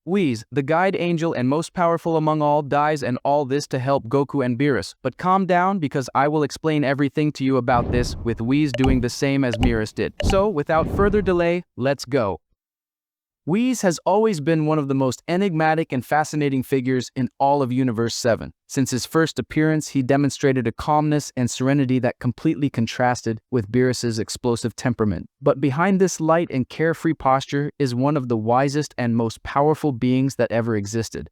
Whis, the guide angel and most powerful among all, dies, and all this to help Goku and Beerus. But calm down, because I will explain everything to you about this, with Whis doing the same as Beerus did. So, without further delay, let's go. Whis has always been one of the most enigmatic and fascinating figures in all of Universe 7. Since his first appearance, he demonstrated a calmness and serenity that completely contrasted with Beerus's explosive temperament. But behind this light and carefree posture is one of the wisest and most powerful beings that ever existed.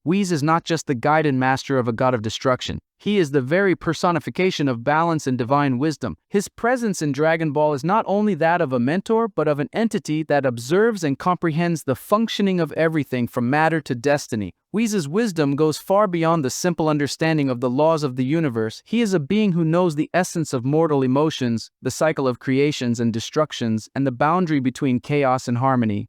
Whis is not just the guide and master of a god of destruction. He is the very personification of balance and divine wisdom. His presence in Dragon Ball is not only that of a mentor, but of an entity that observes and comprehends the functioning of everything from matter to destiny. Whis' wisdom goes far beyond the simple understanding of the laws of the universe. He is a being who knows the essence of mortal emotions, the cycle of creations and destructions, and the boundary between chaos and harmony.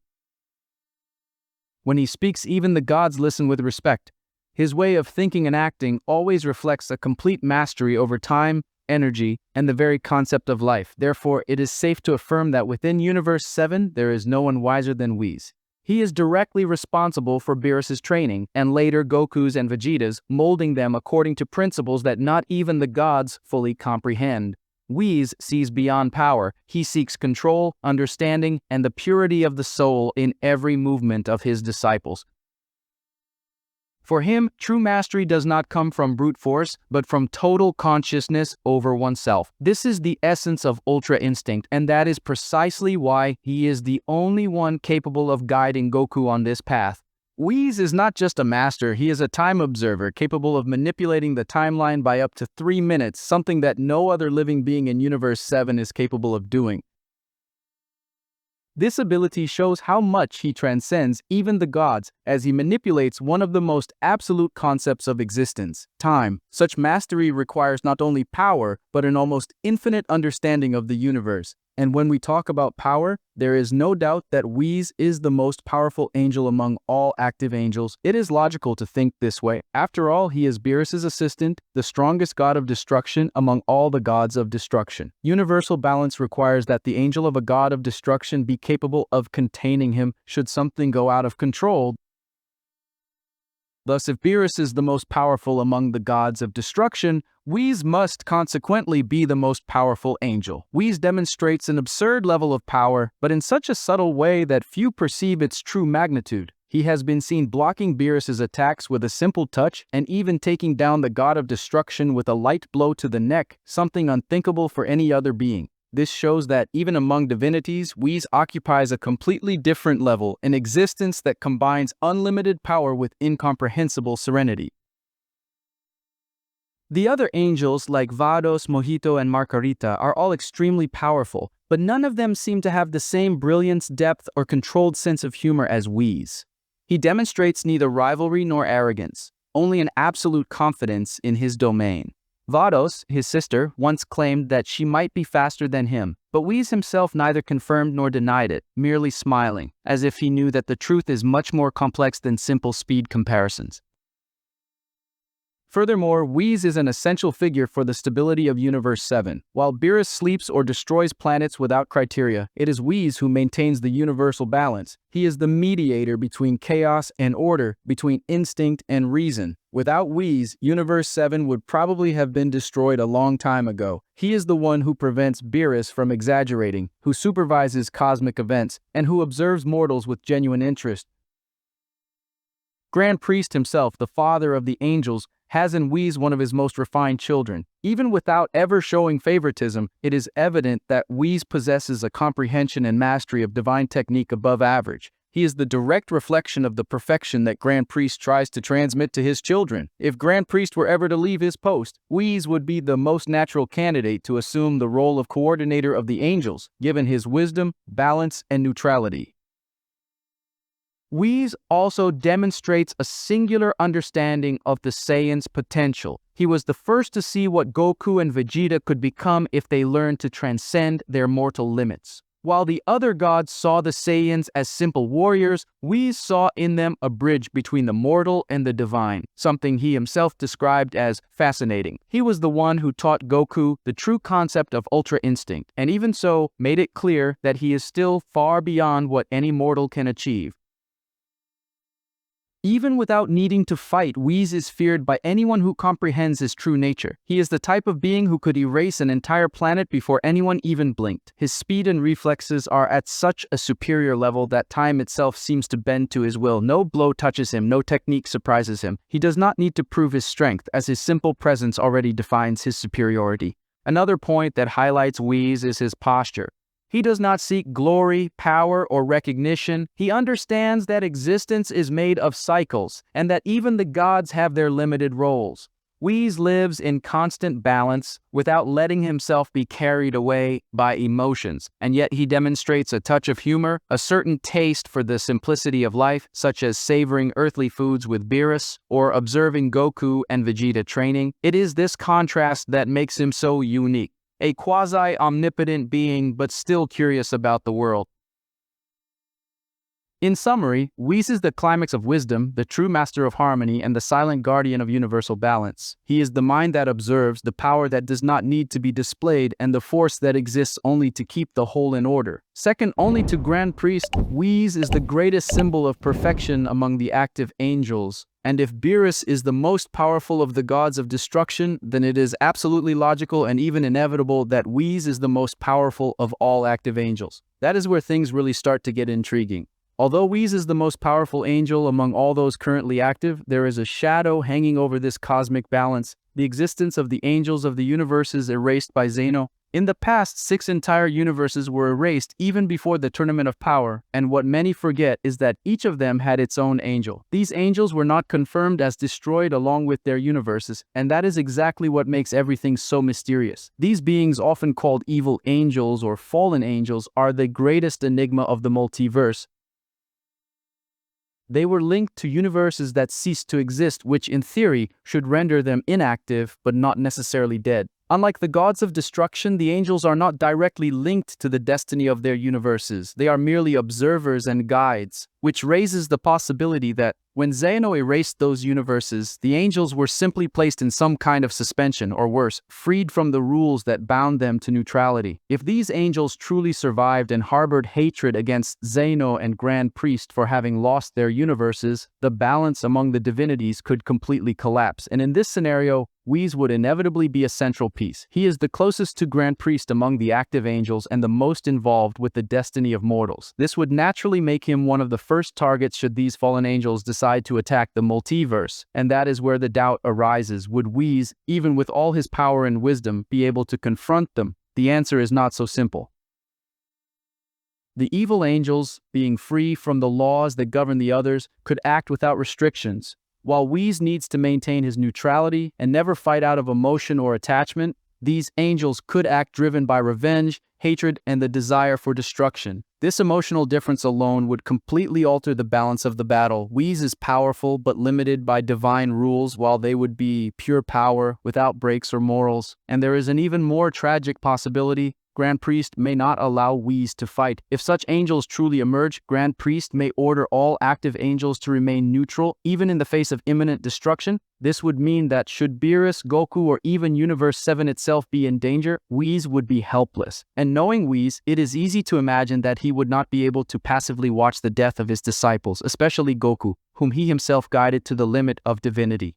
When he speaks, even the gods listen with respect. His way of thinking and acting always reflects a complete mastery over time, energy, and the very concept of life. Therefore, it is safe to affirm that within Universe 7, there is no one wiser than Whis. He is directly responsible for Beerus' training, and later Goku's and Vegeta's, molding them according to principles that not even the gods fully comprehend. Whis sees beyond power. He seeks control, understanding, and the purity of the soul in every movement of his disciples. For him, true mastery does not come from brute force, but from total consciousness over oneself. This is the essence of Ultra Instinct, and that is precisely why he is the only one capable of guiding Goku on this path. Whis is not just a master, he is a time observer capable of manipulating the timeline by up to 3 minutes, something that no other living being in Universe 7 is capable of doing. This ability shows how much he transcends even the gods, as he manipulates one of the most absolute concepts of existence, time. Such mastery requires not only power, but an almost infinite understanding of the universe. And when we talk about power, there is no doubt that Whis is the most powerful angel among all active angels. It is logical to think this way. After all, he is Beerus' assistant, the strongest god of destruction among all the gods of destruction. Universal balance requires that the angel of a god of destruction be capable of containing him should something go out of control. Thus, if Beerus is the most powerful among the gods of destruction, Whis must consequently be the most powerful angel. Whis demonstrates an absurd level of power, but in such a subtle way that few perceive its true magnitude. He has been seen blocking Beerus' attacks with a simple touch, and even taking down the god of destruction with a light blow to the neck, something unthinkable for any other being. This shows that, even among divinities, Whis occupies a completely different level, an existence that combines unlimited power with incomprehensible serenity. The other angels, like Vados, Mojito, and Margarita, are all extremely powerful, but none of them seem to have the same brilliance, depth, or controlled sense of humor as Whis. He demonstrates neither rivalry nor arrogance, only an absolute confidence in his domain. Vados, his sister, once claimed that she might be faster than him, but Whis himself neither confirmed nor denied it, merely smiling, as if he knew that the truth is much more complex than simple speed comparisons. Furthermore, Whis is an essential figure for the stability of Universe 7. While Beerus sleeps or destroys planets without criteria, it is Whis who maintains the universal balance. He is the mediator between chaos and order, between instinct and reason. Without Whis, Universe 7 would probably have been destroyed a long time ago. He is the one who prevents Beerus from exaggerating, who supervises cosmic events, and who observes mortals with genuine interest. Grand Priest himself, the father of the angels, has in Whis one of his most refined children. Even without ever showing favoritism, it is evident that Whis possesses a comprehension and mastery of divine technique above average. He is the direct reflection of the perfection that Grand Priest tries to transmit to his children. If Grand Priest were ever to leave his post, Whis would be the most natural candidate to assume the role of coordinator of the angels, given his wisdom, balance, and neutrality. Whis also demonstrates a singular understanding of the Saiyans' potential. He was the first to see what Goku and Vegeta could become if they learned to transcend their mortal limits. While the other gods saw the Saiyans as simple warriors, Whis saw in them a bridge between the mortal and the divine, something he himself described as fascinating. He was the one who taught Goku the true concept of Ultra Instinct, and even so, made it clear that he is still far beyond what any mortal can achieve. Even without needing to fight, Whis is feared by anyone who comprehends his true nature. He is the type of being who could erase an entire planet before anyone even blinked. His speed and reflexes are at such a superior level that time itself seems to bend to his will. No blow touches him, no technique surprises him. He does not need to prove his strength, as his simple presence already defines his superiority. Another point that highlights Whis is his posture. He does not seek glory, power, or recognition. He understands that existence is made of cycles, and that even the gods have their limited roles. Whis lives in constant balance without letting himself be carried away by emotions, and yet he demonstrates a touch of humor, a certain taste for the simplicity of life, such as savoring earthly foods with Beerus, or observing Goku and Vegeta training. It is this contrast that makes him so unique. A quasi-omnipotent being, but still curious about the world. In summary, Whis is the climax of wisdom, the true master of harmony, and the silent guardian of universal balance. He is the mind that observes, the power that does not need to be displayed, and the force that exists only to keep the whole in order. Second only to Grand Priest, Whis is the greatest symbol of perfection among the active angels. And if Beerus is the most powerful of the gods of destruction, then it is absolutely logical and even inevitable that Whis is the most powerful of all active angels. That is where things really start to get intriguing. Although Whis is the most powerful angel among all those currently active, there is a shadow hanging over this cosmic balance. The existence of the angels of the universe is erased by Zeno. In the past, 6 entire universes were erased even before the Tournament of Power, and what many forget is that each of them had its own angel. These angels were not confirmed as destroyed along with their universes, and that is exactly what makes everything so mysterious. These beings, often called evil angels or fallen angels, are the greatest enigma of the multiverse. They were linked to universes that ceased to exist, which in theory should render them inactive but not necessarily dead. Unlike the gods of destruction, the angels are not directly linked to the destiny of their universes. They are merely observers and guides, which raises the possibility that when Zeno erased those universes, the angels were simply placed in some kind of suspension, or worse, freed from the rules that bound them to neutrality. If these angels truly survived and harbored hatred against Zeno and Grand Priest for having lost their universes, the balance among the divinities could completely collapse, and in this scenario, Whis would inevitably be a central piece. He is the closest to Grand Priest among the active angels and the most involved with the destiny of mortals. This would naturally make him one of the first targets should these fallen angels decide to attack the multiverse, and that is where the doubt arises. Would Whis, even with all his power and wisdom, be able to confront them? The answer is not so simple. The evil angels, being free from the laws that govern the others, could act without restrictions. While Whis needs to maintain his neutrality and never fight out of emotion or attachment, these angels could act driven by revenge, hatred, and the desire for destruction. This emotional difference alone would completely alter the balance of the battle. Whis is powerful but limited by divine rules, while they would be pure power without breaks or morals. And there is an even more tragic possibility. Grand Priest may not allow Whis to fight. If such angels truly emerge, Grand Priest may order all active angels to remain neutral, even in the face of imminent destruction. This would mean that should Beerus, Goku, or even Universe 7 itself be in danger, Whis would be helpless. And knowing Whis, it is easy to imagine that he would not be able to passively watch the death of his disciples, especially Goku, whom he himself guided to the limit of divinity.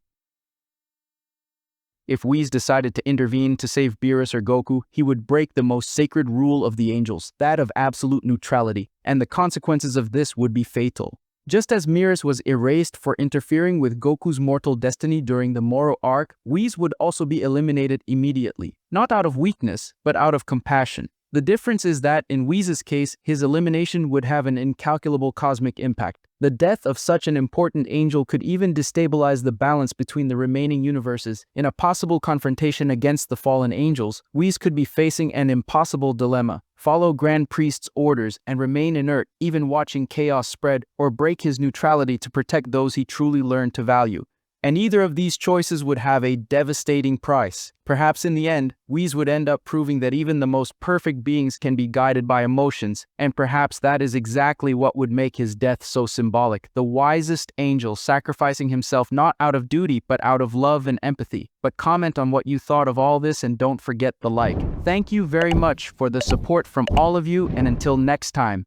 If Whis decided to intervene to save Beerus or Goku, he would break the most sacred rule of the angels, that of absolute neutrality, and the consequences of this would be fatal. Just as Beerus was erased for interfering with Goku's mortal destiny during the Moro arc, Whis would also be eliminated immediately, not out of weakness, but out of compassion. The difference is that in Whis' case, his elimination would have an incalculable cosmic impact. The death of such an important angel could even destabilize the balance between the remaining universes. In a possible confrontation against the fallen angels, Whis could be facing an impossible dilemma: follow Grand Priest's orders and remain inert, even watching chaos spread, or break his neutrality to protect those he truly learned to value. And either of these choices would have a devastating price. Perhaps in the end, Whis would end up proving that even the most perfect beings can be guided by emotions, and perhaps that is exactly what would make his death so symbolic. The wisest angel sacrificing himself not out of duty but out of love and empathy. But comment on what you thought of all this and don't forget the like. Thank you very much for the support from all of you, and until next time.